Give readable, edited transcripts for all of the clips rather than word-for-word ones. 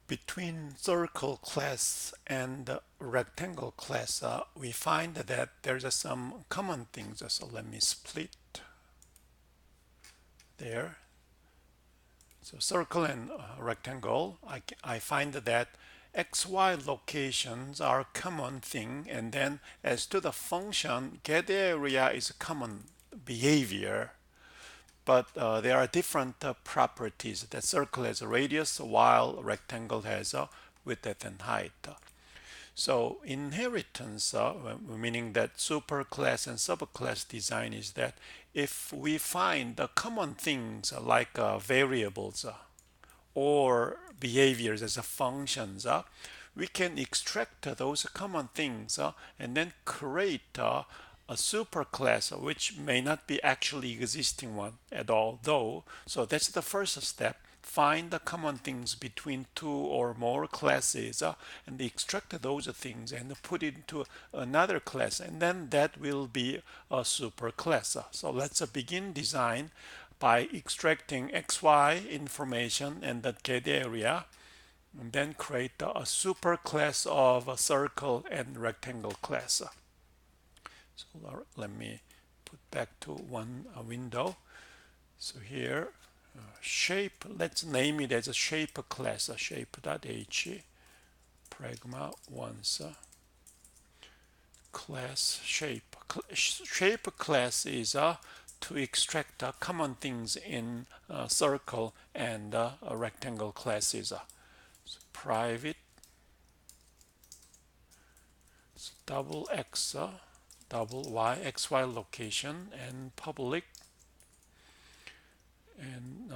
Between circle class and rectangle class, we find that there's some common things. So let me split there. So circle and rectangle, I find that XY locations are a common thing, and then as to the function, get area is a common behavior. But there are different properties. The circle has a radius while rectangle has a width and height. So inheritance, meaning that superclass and subclass design, is that if we find the common things like variables or behaviors as functions, we can extract those common things and then create a superclass which may not be actually existing one at all though. So that's the first step. Find the common things between two or more classes and extract those things and put it into another class, and then that will be a superclass. So let's begin design by extracting XY information and the get area, and then create a superclass of a circle and rectangle class. So let me put back to one window. So here, shape, let's name it as a shape class, shape.h, pragma once, class shape. Shape class is to extract common things in circle and rectangle classes. So private double x, double y, xy location, and public, and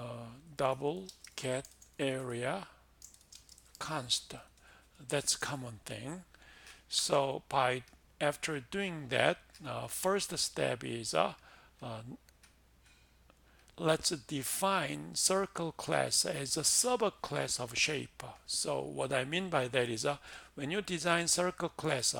double get area const. That's common thing. So by after doing that, first step is let's define circle class as a subclass of shape. So what I mean by that is when you design circle class,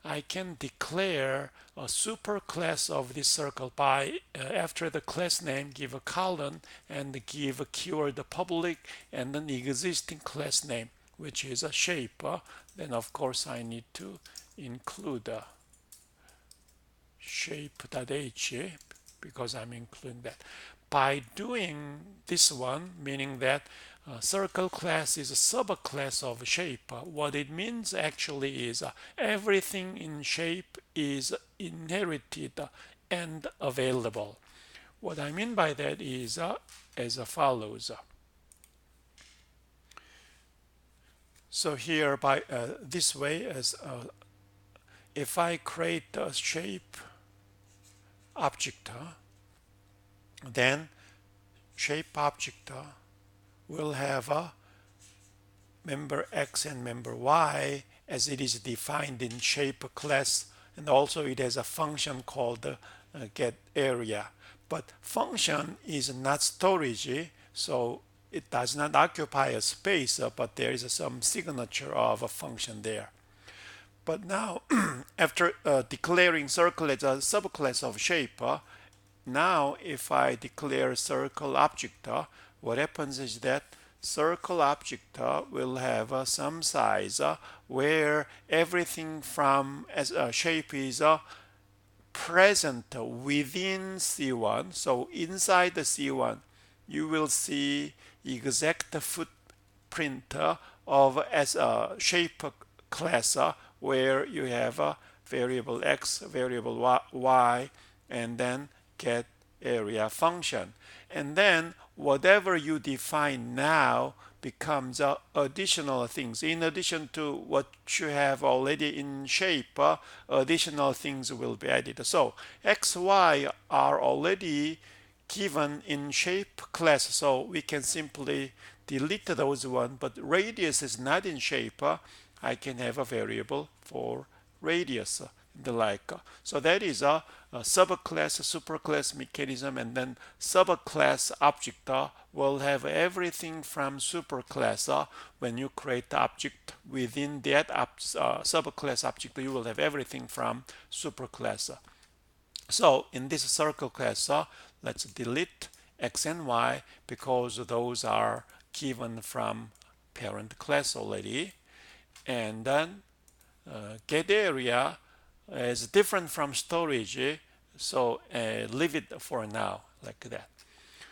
I can declare a superclass of this circle by after the class name give a colon and give a keyword public and an existing class name which is a shape. Then of course I need to include shape.h because I'm including that. By doing this one, meaning that circle class is a subclass of shape, what it means actually is everything in shape is inherited and available. What I mean by that is as follows. So here by this way, as if I create a shape object, then shape object will have a member x and member y as it is defined in shape class, and also it has a function called get area. But function is not storage, so it does not occupy a space, but there is some signature of a function there. But now, after declaring circle as a subclass of shape, now if I declare circle object, what happens is that circle object will have some size where everything from as a shape is present within C1. So inside the C1, you will see exact footprint of as a shape class where you have a variable x, variable y, and then get area function. And then whatever you define now becomes additional things. In addition to what you have already in shape, additional things will be added. So x, y are already given in shape class, so we can simply delete those one, but radius is not in shape. I can have a variable for radius the like. So that is a subclass, superclass mechanism, and then subclass object will have everything from superclass. When you create the object within that subclass object, you will have everything from superclass. So in this circle class, let's delete x and y because those are given from parent class already. And then get area is different from storage, so leave it for now like that.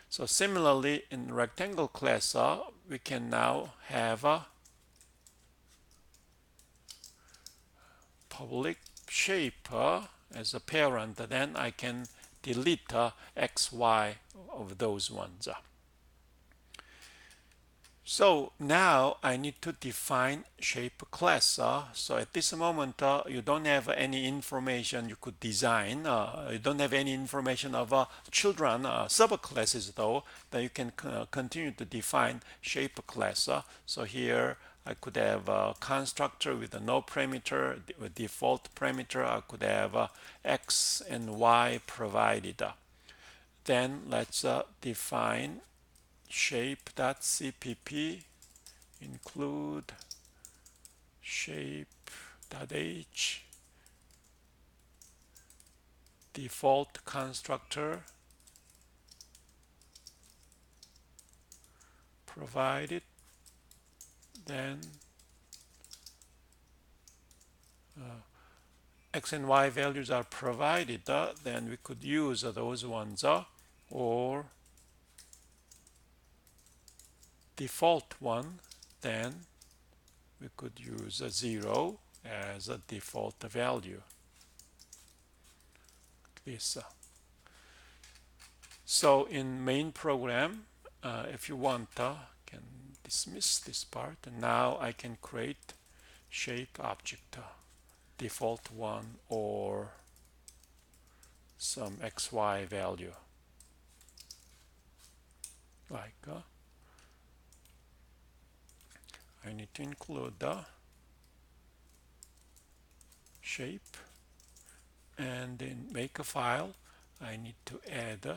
So similarly, in rectangle class, we can now have a public shape as a parent. Then I can delete x, y of those ones. So now I need to define shape class. So at this moment, you don't have any information you could design. You don't have any information of children subclasses though. That you can continue to define shape class. So here I could have a constructor with no parameter, with default parameter. I could have x and y provided. Then let's define shape.cpp include shape.h default constructor provided. Then x and y values are provided. Then we could use those ones or default one. Then we could use a 0 as a default value. This. So in main program, if you want, can dismiss this part. And now I can create shape object, default one or some xy value. Like I need to include the shape, and in make a file I need to add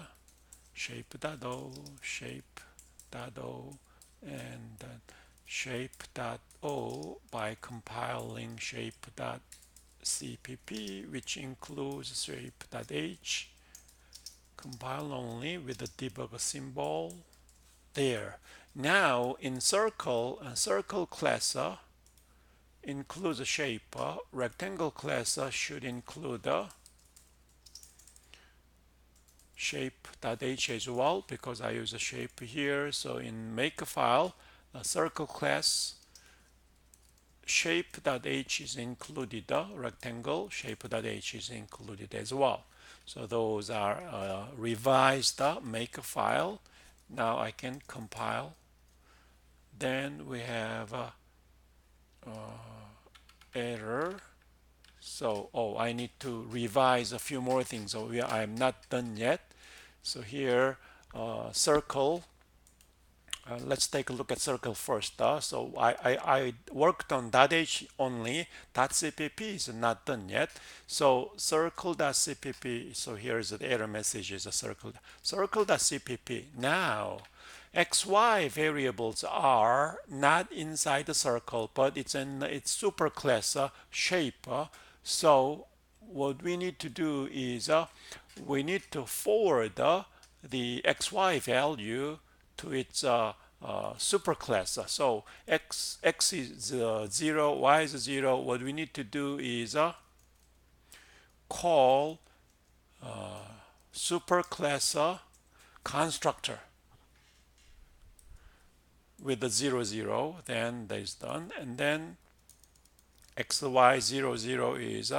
shape.o, shape.o, and shape.o by compiling shape.cpp, which includes shape.h, compile only with the debug symbol there. Now in circle class includes a shape. Rectangle class should include shape.h as well, because I use a shape here. So in makefile, circle class shape.h is included. Rectangle shape.h is included as well. So those are revised makefile. Now I can compile. Then we have error. So I need to revise a few more things. So I'm not done yet. So here circle, let's take a look at circle first. So I worked on .h only. .cpp is not done yet. So circle.cpp, so here is the error message is a circle.cpp. Now xy variables are not inside the circle, but it's in its superclass shape. So what we need to do is we need to forward the xy value to its superclass. So x is 0, y is 0. What we need to do is call superclass constructor with the 0, 0. Then that is done. And then xy 0, 0 is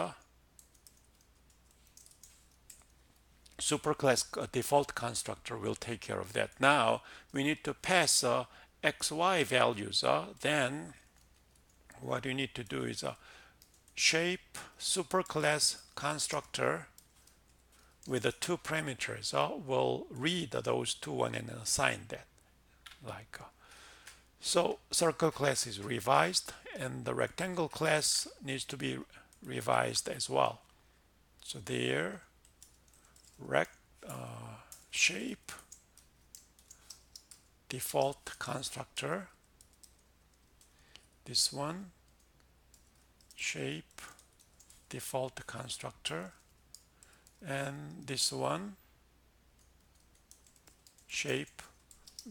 superclass default constructor will take care of that. Now we need to pass xy values. Then what you need to do is shape superclass constructor with the two parameters. Will read those two and assign that. Like so circle class is revised, and the rectangle class needs to be revised as well. So there shape default constructor, this one shape default constructor, and this one shape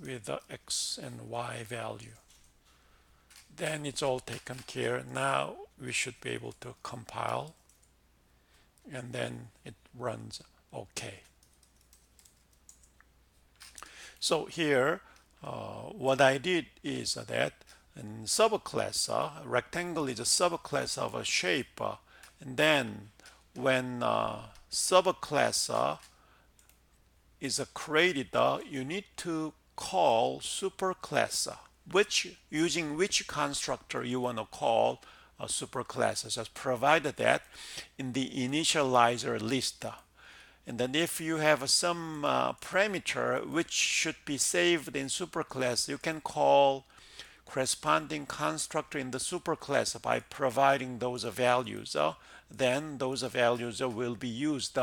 with the x and y value. Then it's all taken care. Now we should be able to compile, and then it runs okay. So here, what I did is that in subclass, rectangle is a subclass of a shape, and then when subclass is created, you need to call superclass, which using which constructor you want to call a superclass. Just provide that in the initializer list. And then if you have some parameter which should be saved in superclass, you can call corresponding constructor in the superclass by providing those values. Then those values will be used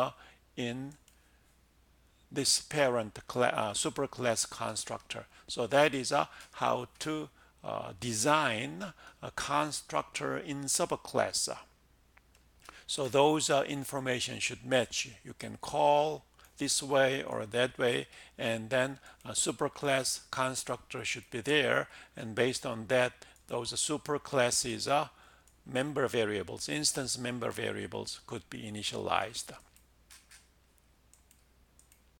in this parent superclass constructor. So that is how to design a constructor in subclass. So those information should match. You can call this way or that way, and then a superclass constructor should be there, and based on that, those superclasses member variables, instance member variables could be initialized.